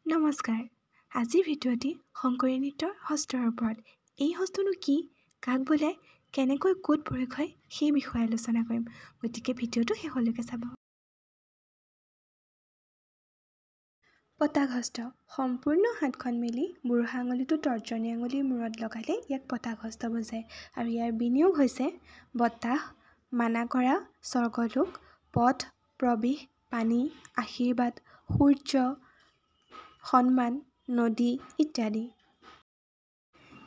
নমস্কাৰ। আজিৰ ভিডিঅ'টি শংকৰী নৃত্যৰ হস্তৰ ওপৰত। এই হস্তনো কি, কাক বোলে, কেনেকৈ ক'ত প্ৰয়োগ হয় সেই বিষয়ে আলোচনা কৰিম। গতিকে ভিডিঅ'টো শেষলৈকে চাব। পতাক হস্ত। সম্পূৰ্ণ হাতখন মেলি বুঢ়া আঙুলিটো তৰ্জনী আঙুলিৰ মূৰত লগালে ইয়াক পতাক হস্ত বুজায় আৰু ইয়াৰ বিনিয়োগ হৈছে বতাহ, মানা কৰা, স্বৰ্গলোক, পথ, প্ৰৱেশ, পানী, আশীৰ্বাদ, সূৰ্য, সন্মান, নদী ইত্যাদি।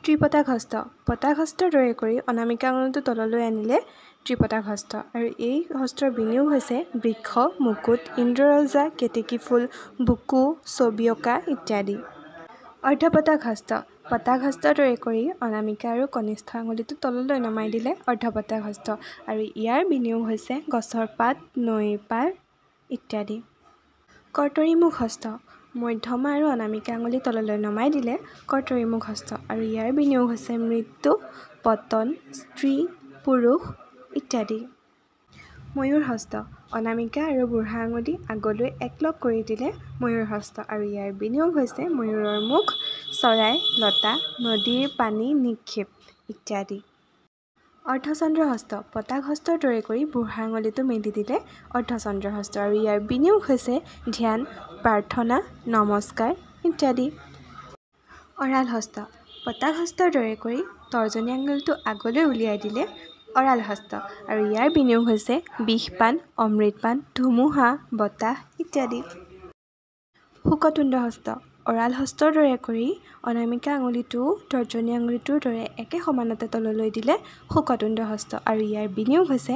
ত্ৰিপতাক হস্ত। পতাক হস্তৰ দৰে কৰি অনামিকা আঙুলিটো তললৈ আনিলে ত্ৰিপতাক হস্ত আৰু এই হস্তৰ বিনিয়োগ হৈছে বৃক্ষ, মুকুট, ইন্দ্ৰৰজা, কেতেকী ফুল, বুকু, ছবি অঁকা ইত্যাদি। অৰ্ধপতাক হস্ত। পতাক হস্তৰ দৰে কৰি অনামিকা আৰু কনিষ্ঠ আঙুলিটো তললৈ নমাই দিলে অৰ্ধপতাক হস্ত আৰু ইয়াৰ বিনিয়োগ হৈছে গছৰ পাত, নৈৰ পাৰ ইত্যাদি। কৰ্তৰীমুখ হস্ত। মধ্যমা আৰু অনামিকা আঙুলি তললৈ নমাই দিলে কৰ্তৰীমুখ হস্ত আৰু ইয়াৰ বিনিয়োগ হৈছে মৃত্যু, পতন, স্ত্ৰী, পুৰুষ ইত্যাদি। ময়ূৰ হস্ত। অনামিকা আৰু বুঢ়া আঙুলি আগলৈ একলগ কৰি দিলে ময়ূৰ হস্ত আৰু ইয়াৰ বিনিয়োগ হৈছে ময়ূৰৰ মুখ, চৰাই, লতা, নদীৰ পানী নিক্ষেপ ইত্যাদি। অৰ্ধচন্দ্ৰ হস্ত। পতাক হস্তৰ দৰে কৰি বুঢ়া আঙুলিটো মেলি দিলে অৰ্ধচন্দ্ৰ হস্ত আৰু ইয়াৰ বিনিয়োগ হৈছে ধ্যান, প্ৰাৰ্থনা, নমস্কাৰ ইত্যাদি। অৰাল হস্ত। পতাক হস্তৰ দৰে কৰি তৰ্জনী আঙুলিটো আগলৈ উলিয়াই দিলে অৰাল হস্ত আৰু ইয়াৰ বিনিয়োগ হৈছে বিষপান, অমৃতপান, ধুমুহা, বতাহ ইত্যাদি। শুকতুণ্ড হস্ত। অৰাল হস্তৰ দৰে কৰি অনামিকা আঙুলিটোও তৰ্জনী আঙুলিটোৰ দৰে একে সমানতে তললৈ দিলে শুকতুণ্ড হস্ত আৰু ইয়াৰ বিনিয়োগ হৈছে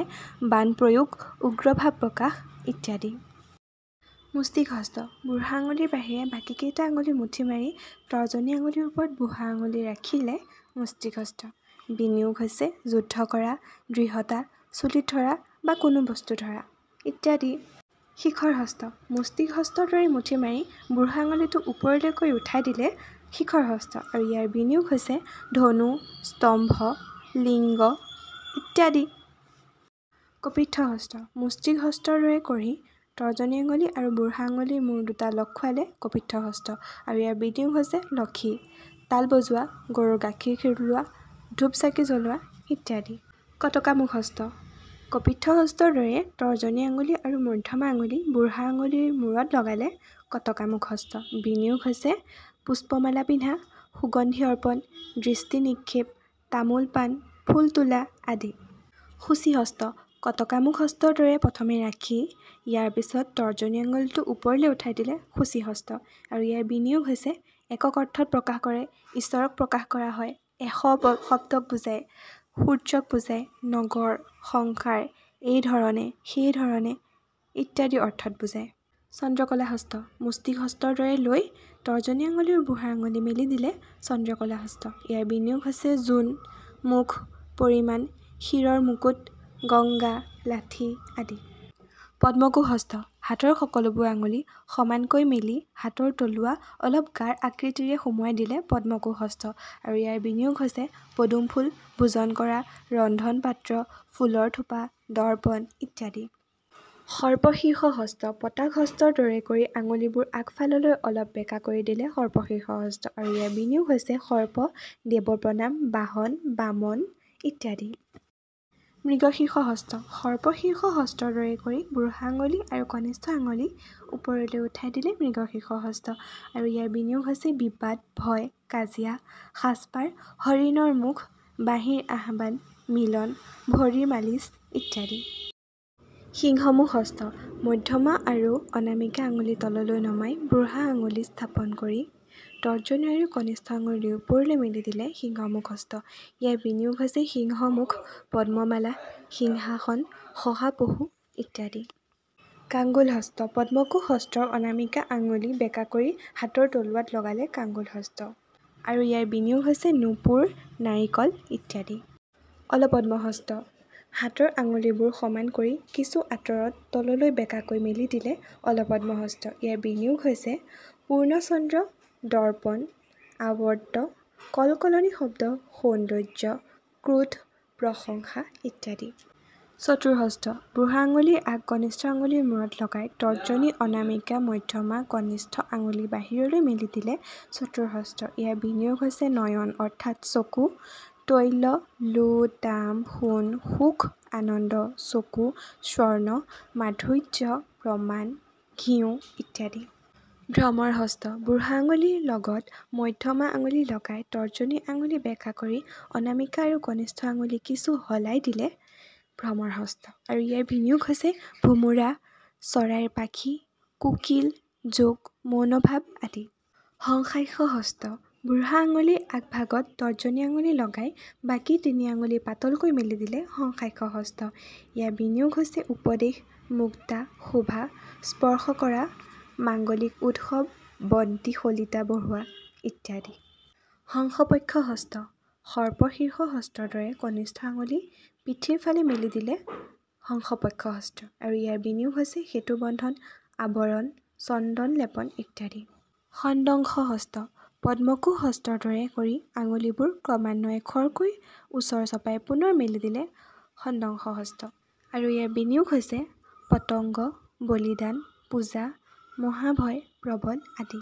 বাণ প্ৰয়োগ, উগ্ৰভাৱ প্ৰকাশ ইত্যাদি। মুষ্টিক হস্ত। বুঢ়া আঙুলিৰ বাহিৰে বাকীকেইটা আঙুলি মুঠি মাৰি তৰ্জনী আঙুলিৰ ওপৰত বুঢ়া আঙুলি ৰাখিলে মুষ্টিক হস্ত। বিনিয়োগ হৈছে যুদ্ধ কৰা, দৃঢ়তা, চুলিত ধৰা বা কোনো বস্তু ধৰা ইত্যাদি। শিখৰ হস্ত। মুষ্টিক হস্তৰ দৰে মুঠি মাৰি বুঢ়া আঙুলিটো ওপৰলৈকৈ উঠাই দিলে শিখৰ হস্ত আৰু ইয়াৰ বিনিয়োগ হৈছে ধনু, স্তম্ভ, লিংগ ইত্যাদি। কপিত্থ হস্ত। মুষ্টিক হস্তৰ দৰে কৰি তৰ্জনী আঙুলি আৰু বুঢ়া আঙুলিৰ মূৰ দুটা লগ খুৱালে কপিত্থ হস্ত আৰু ইয়াৰ বিনিয়োগ হৈছে লক্ষী, তাল বজোৱা, গৰুৰ গাখীৰ খিৰোৱা, ধূপ চাকি জ্বলোৱা ইত্যাদি। কটকামুখ হস্ত। কপিত্থ হস্তৰ দৰে তৰ্জনী আঙুলি আৰু মধ্যমা আঙুলি বুঢ়া আঙুলিৰ মূৰত লগালে কটকামুখ হস্ত। বিনিয়োগ হৈছে পুষ্পমালা পিন্ধা, সুগন্ধি অৰ্পণ, দৃষ্টি নিক্ষেপ, তামোল পাণ, ফুল তোলা আদি। সূচী হস্ত। কটকামুখ হস্তৰ দৰে প্ৰথমে ৰাখি ইয়াৰ পিছত তৰ্জনী আঙুলিটো ওপৰলৈ উঠাই দিলে সূচী হস্ত আৰু ইয়াৰ বিনিয়োগ হৈছে একক অৰ্থত প্ৰকাশ কৰে, ঈশ্বৰক প্ৰকাশ কৰা হয়, এশ শব্দক বুজায়, সূৰ্যক বুজায়, নগৰ, সংসাৰ, এই ধৰণে, সেই ধৰণে ইত্যাদি অৰ্থত বুজায়। চন্দ্ৰকলা হস্ত। মুষ্টিক হস্তৰ দৰে লৈ তৰ্জনী আঙুলি আৰু বুঢ়া আঙুলি মেলি দিলে চন্দ্ৰকলা হস্ত। ইয়াৰ বিনিয়োগ হৈছে জোন, মুখ, পৰিমাণ, শিৰৰ মুকুট, গংগা, লাঠি আদি। পদ্মকোষ হস্ত। হাতৰ সকলোবোৰ আঙুলি সমানকৈ মেলি হাতৰ তলুৱা অলপ গাৰ আকৃতিৰে সুমুৱাই দিলে পদ্মকোষ হস্ত আৰু ইয়াৰ বিনিয়োগ হৈছে পদুম ফুল, ভোজন কৰা, ৰন্ধন পাত্ৰ, ফুলৰ থোপা, দৰ্পণ ইত্যাদি। সৰ্পশীৰ্ষ হস্ত। পতাক হস্তৰ দৰে কৰি আঙুলিবোৰ আগফাললৈ অলপ বেঁকা কৰি দিলে সৰ্পশীৰ্ষ হস্ত আৰু ইয়াৰ বিনিয়োগ হৈছে সৰ্প, দেৱপ্ৰণাম, বাহন, বামন ইত্যাদি। মৃগশীৰ্ষ হস্ত। সৰ্পশীৰ্ষ হস্তৰ দৰে কৰি বুঢ়া আঙুলি আৰু কনিষ্ঠ আঙুলি ওপৰলৈ উঠাই দিলে মৃগশীৰ্ষ হস্ত আৰু ইয়াৰ বিনিয়োগ হৈছে বিবাদ, ভয়, কাজিয়া, সাজপাৰ, হৰিণৰ মুখ, বাঁহীৰ আহ্বান, মিলন, ভৰিৰ মালিচ ইত্যাদি। সিংহমুখ হস্ত। মধ্যমা আৰু অনামিকা আঙুলি তললৈ নমাই বুঢ়া আঙুলি স্থাপন কৰি তৰ্জনী আৰু কনিষ্ঠ আঙুলি ওপৰলৈ মেলি দিলে সিংহমুখ হস্ত। ইয়াৰ বিনিয়োগ হৈছে সিংহমুখ, পদ্মমালা, সিংহাসন, শহাপহু ইত্যাদি। কাংগুল হস্ত। পদ্মকোষ হস্তৰ অনামিকা আঙুলি বেঁকা কৰি হাতৰ তলুৱাত লগালে কাংগুল হস্ত আৰু ইয়াৰ বিনিয়োগ হৈছে নুপুৰ, নাৰিকল ইত্যাদি। অলপদ্ম হস্ত। হাতৰ আঙুলিবোৰ সমান কৰি কিছু আঁতৰত তললৈ বেঁকাকৈ মেলি দিলে অলপদ্ম হস্ত। ইয়াৰ বিনিয়োগ হৈছে পূৰ্ণচন্দ্ৰ, দৰ্পণ, আৱৰ্ত, কলকলনি শব্দ, সৌন্দৰ্য, ক্ৰোধ, প্ৰশংসা ইত্যাদি। চতুৰ্হস্ত বুঢ়া আঙুলিৰ আগ কনিষ্ঠ আঙুলিৰ মূৰত লগাই তৰ্জনী অনামিকা মধ্যমা কনিষ্ঠ আঙুলি বাহিৰলৈ মেলি দিলে চতুৰ্হস্ত। ইয়াৰ বিনিয়োগ হৈছে নয়ন অৰ্থাৎ চকু, তৈল, লো, দাম, সোণ, সুখ, আনন্দ, চকু, স্বৰ্ণ, মাধুৰ্য, প্ৰমাণ, ঘিউ ইত্যাদি। ভ্ৰমৰ হস্ত বুঢ়া আঙুলিৰ লগত মধ্যমা আঙুলি লগাই তৰ্জনী আঙুলি বেঁকা কৰি অনামিকা আৰু কনিষ্ঠ আঙুলি কিছু সলাই দিলে ভ্ৰমৰ হস্ত আৰু ইয়াৰ বিনিয়োগ হৈছে ভোমোৰা, চৰাইৰ পাখি, কোকিল, যোগ, মৌনভাৱ আদি। সংশাক্ষ হস্ত বুঢ়া আঙুলিৰ আগভাগত তৰ্জনী আঙুলি লগাই বাকী তিনি আঙুলি পাতলকৈ মেলি দিলে সংশাক্ষ হস্ত। ইয়াৰ বিনিয়োগ হৈছে উপদেশ, মুক্তা, শোভা, স্পৰ্শ কৰা, মাংগলিক উৎসৱ, বন্তি সলিতা বঢ়োৱা ইত্যাদি। হংসপক্ষ হস্ত সৰ্পশীৰ্ষ হস্তৰ দৰে কনিষ্ঠ আঙুলি পিঠিৰ ফালে মেলি দিলে হংসপক্ষ হস্ত আৰু ইয়াৰ বিনিয়োগ হৈছে সেতুবন্ধন, আৱৰণ, চন্দন লেপন ইত্যাদি। খণ্ডংশ হস্ত পদ্মকোষ হস্তৰ দৰে কৰি আঙুলিবোৰ ক্ৰমান্বয়ে খৰকৈ ওচৰ চপাই পুনৰ মেলি দিলে খণ্ডংশ হস্ত আৰু ইয়াৰ বিনিয়োগ হৈছে পতংগ, বলিদান, পূজা, মহাভয়, প্ৰবল আদি।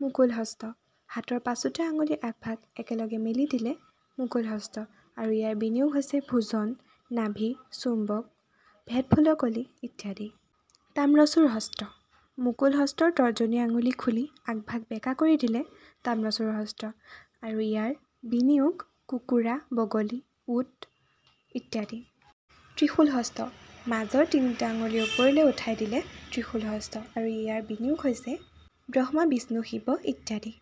মুকুল হস্ত হাতৰ পাঁচোটা আঙুলিৰ আগভাগ একেলগে মেলি দিলে মুকুল হস্ত আৰু ইয়াৰ বিনিয়োগ হৈছে ভোজন, নাভি, চুম্বক, ভেটফুলৰ কলি ইত্যাদি। তাম্ৰচূড় হস্ত মুকুল হস্তৰ তৰ্জনী আঙুলি খুলি আগভাগ বেঁকা কৰি দিলে তাম্ৰচূড় হস্ত আৰু ইয়াৰ বিনিয়োগ কুকুৰা, বগলী, উট ইত্যাদি। ত্ৰিশূল হস্ত মাজৰ তিনিটা আঙুলি ওপৰলৈ উঠাই দিলে ত্ৰিশূল হস্ত আৰু ইয়াৰ বিনিয়োগ হৈছে ব্ৰহ্মা, বিষ্ণু, শিৱ ইত্যাদি।